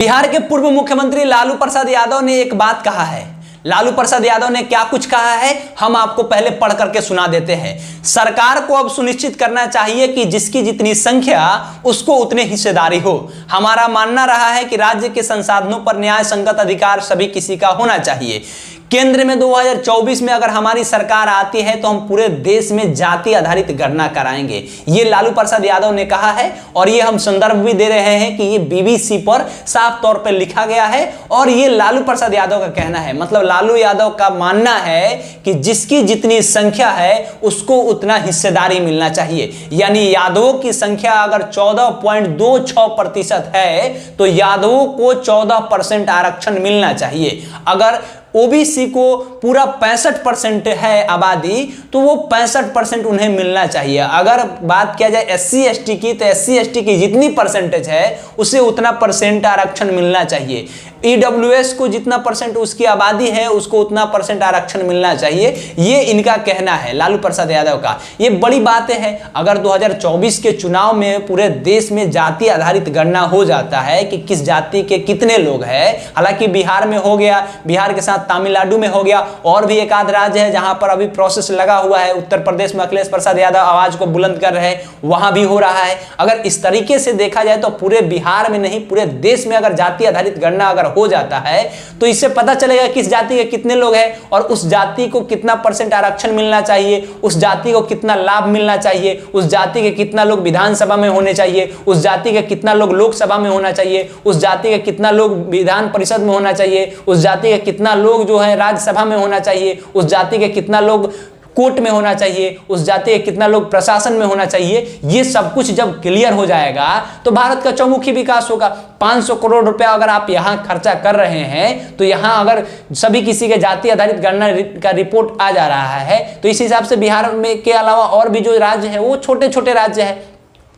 बिहार के पूर्व मुख्यमंत्री लालू प्रसाद यादव ने एक बात कहा है। लालू प्रसाद यादव ने क्या कुछ कहा है हम आपको पहले पढ़ करके सुना देते हैं। सरकार को अब सुनिश्चित करना चाहिए कि जिसकी जितनी संख्या उसको उतनी हिस्सेदारी हो। हमारा मानना रहा है कि राज्य के संसाधनों पर न्याय संगत अधिकार सभी किसी का होना चाहिए। केंद्र में 2024 में अगर हमारी सरकार आती है तो हम पूरे देश में जाति आधारित गणना कराएंगे। ये लालू प्रसाद यादव ने कहा है और ये हम संदर्भ भी दे रहे हैं कि ये बीबीसी पर साफ तौर पर लिखा गया है और ये लालू प्रसाद यादव का कहना है। मतलब लालू यादव का मानना है कि जिसकी जितनी संख्या है उसको उतना हिस्सेदारी मिलना चाहिए। यानी यादवों की संख्या अगर 14.26% है तो यादवों को 14% आरक्षण मिलना चाहिए। अगर ओबीसी को पूरा 65% है आबादी तो वो 65% उन्हें मिलना चाहिए। अगर बात किया जाए एससी एसटी की तो एससी एसटी की जितनी परसेंटेज है उसे उतना परसेंट आरक्षण मिलना चाहिए। ईडब्ल्यूएस को जितना परसेंट उसकी आबादी है उसको उतना परसेंट आरक्षण मिलना चाहिए। ये इनका कहना है लालू प्रसाद यादव का। ये बड़ी बातें हैं। अगर 2024 के चुनाव में पूरे देश में जाति आधारित गणना हो जाता है कि किस जाति के कितने लोग हैं, हालांकि बिहार में हो गया, बिहार के साथ तमिलनाडु में हो गया और भी एक आध राज्य है जहां पर अभी प्रोसेस लगा हुआ है। उत्तर प्रदेश में अखिलेश प्रसाद यादव आवाज को बुलंद कर रहे हैं, वहां भी हो रहा है। अगर इस तरीके से देखा जाए तो पूरे बिहार में नहीं पूरे देश में अगर जाति आधारित गणना अगर हो जाता है तो इससे पता चलेगा किस जाति के कितने लोग हैं और उस जाति को कितना परसेंट आरक्षण मिलना चाहिए, उस जाति को कितना लाभ मिलना चाहिए, उस जाति के कितना लोग विधानसभा में होने चाहिए, उस जाति के कितना लोग लोकसभा में होना चाहिए, उस जाति के कितना लोग विधान परिषद में होना चाहिए, उस जाति के कितना लोग जो है राज्यसभा में होना चाहिए, उस जाति के कितना लोग कोर्ट में होना चाहिए, उस जाति के कितना लोग प्रशासन में होना चाहिए। ये सब कुछ जब क्लियर हो जाएगा तो भारत का चौमुखी विकास होगा। 500 करोड़ रुपया अगर आप यहां खर्चा कर रहे हैं तो यहां अगर सभी किसी के जाति आधारित गणना का रिपोर्ट आ जा रहा है तो इस हिसाब से बिहार में के अलावा और भी जो राज्य है वो छोटे छोटे राज्य है,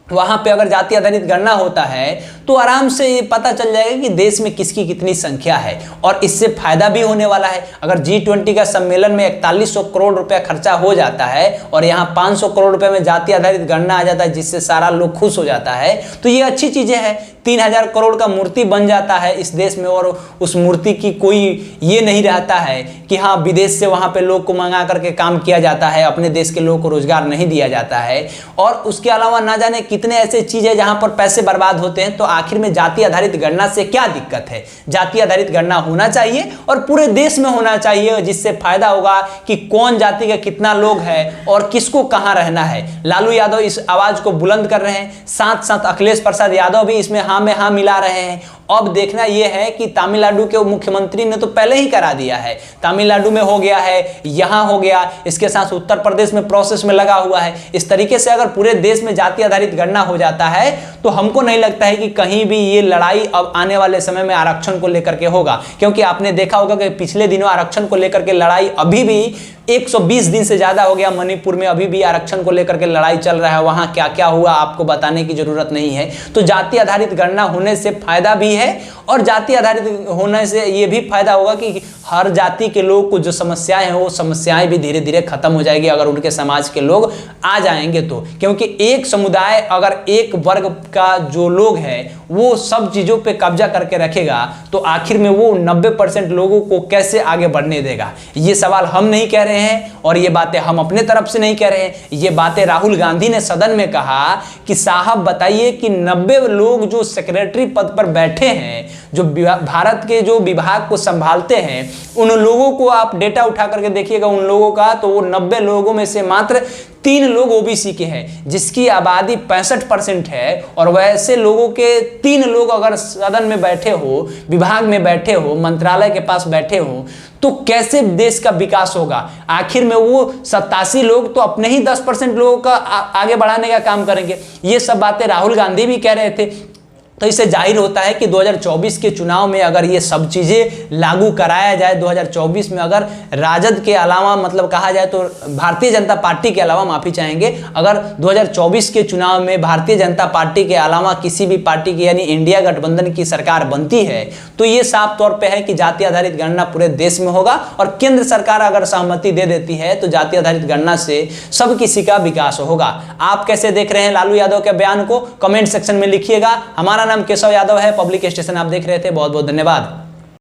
वहां पे अगर जाति आधारित गणना होता है तो आराम से ये पता चल जाएगा कि देश में किसकी कितनी संख्या है और इससे फायदा भी होने वाला है। अगर G20 का सम्मेलन में 4100 करोड़ रुपया खर्चा हो जाता है और यहाँ 500 करोड़ रुपए में जाति आधारित गणना आ जाता है जिससे सारा लोग खुश हो जाता है तो ये अच्छी चीजें हैं। 3000 करोड़ का मूर्ति बन जाता है इस देश में और उस मूर्ति की कोई ये नहीं रहता है कि हाँ विदेश से वहां पे लोग को मंगा करके काम किया जाता है, अपने देश के लोगों को रोजगार नहीं दिया जाता है। और उसके अलावा ना जाने कितने ऐसे चीजें जहां पर पैसे बर्बाद होते हैं। तो आखिर में जाति आधारित गणना से क्या दिक्कत है? जाति आधारित गणना होना चाहिए और पूरे देश में होना चाहिए जिससे फायदा होगा कि कौन जाति का कितना लोग है और किसको कहां रहना है। लालू यादव इस आवाज को बुलंद कर रहे हैं, साथ साथ अखिलेश प्रसाद यादव भी इसमें हाँ में हाँ मिला रहे हैं। अब देखना यह है कि तमिलनाडु के मुख्यमंत्री ने तो पहले ही करा दिया है, तमिलनाडु में हो गया है, यहां हो गया, इसके साथ उत्तर प्रदेश में प्रोसेस में लगा हुआ है। इस तरीके से अगर पूरे देश में जाति आधारित गणना हो जाता है तो हमको नहीं लगता है कि कहीं भी ये लड़ाई अब आने वाले समय में आरक्षण को लेकर के होगा, क्योंकि आपने देखा होगा कि पिछले दिनों आरक्षण को लेकर के लड़ाई अभी भी 120 दिन से ज्यादा हो गया। मणिपुर में अभी भी आरक्षण को लेकर के लड़ाई चल रहा है, वहां क्या क्या हुआ आपको बताने की जरूरत नहीं है। तो जाति आधारित गणना होने से फायदा भी है और जाति आधारित होने से यह भी फायदा होगा कि हर जाति के लोग को जो समस्याएं हैं वो समस्याएं भी धीरे धीरे खत्म हो जाएगी अगर उनके समाज के लोग आ जाएंगे तो। क्योंकि एक समुदाय अगर एक वर्ग का जो लोग है वो सब चीजों पे कब्जा करके रखेगा तो आखिर में वो 90% लोगों को कैसे आगे बढ़ने देगा। ये सवाल हम नहीं कह रहे हैं और ये बातें हम अपने तरफ से नहीं कह रहे हैं। ये बातें राहुल गांधी ने सदन में कहा कि साहब बताइए कि 90 लोग जो सेक्रेटरी पद पर बैठे हैं, जो भारत के जो विभाग को संभालते हैं, उन लोगों को आप डेटा उठा करके देखिएगा उन लोगों का, तो वो 90 लोगों में से मात्र 3 लोग ओबीसी के हैं जिसकी आबादी 65% है। और वैसे लोगों के 3 लोग अगर सदन में बैठे हो, विभाग में बैठे हो, मंत्रालय के पास बैठे हो तो कैसे देश का विकास होगा। आखिर में वो 87 लोग तो अपने ही 10% लोगों का आगे बढ़ाने का काम करेंगे। ये सब बातें राहुल गांधी भी कह रहे थे। तो इससे जाहिर होता है कि 2024 के चुनाव में अगर ये सब चीजें लागू कराया जाए, 2024 में अगर राजद के अलावा मतलब कहा जाए तो भारतीय जनता पार्टी के अलावा, माफी चाहेंगे, अगर 2024 के चुनाव में भारतीय जनता पार्टी के अलावा किसी भी पार्टी की यानी इंडिया गठबंधन की सरकार बनती है तो ये साफ तौर पे है कि जाति आधारित गणना पूरे देश में होगा। और केंद्र सरकार अगर सहमति दे देती है तो जाति आधारित गणना से सब किसी का विकास होगा। आप कैसे देख रहे हैं लालू यादव के बयान को? कमेंट सेक्शन में लिखिएगा। हमारा नाम केशव यादव है, पब्लिक स्टेशन आप देख रहे थे। बहुत बहुत धन्यवाद।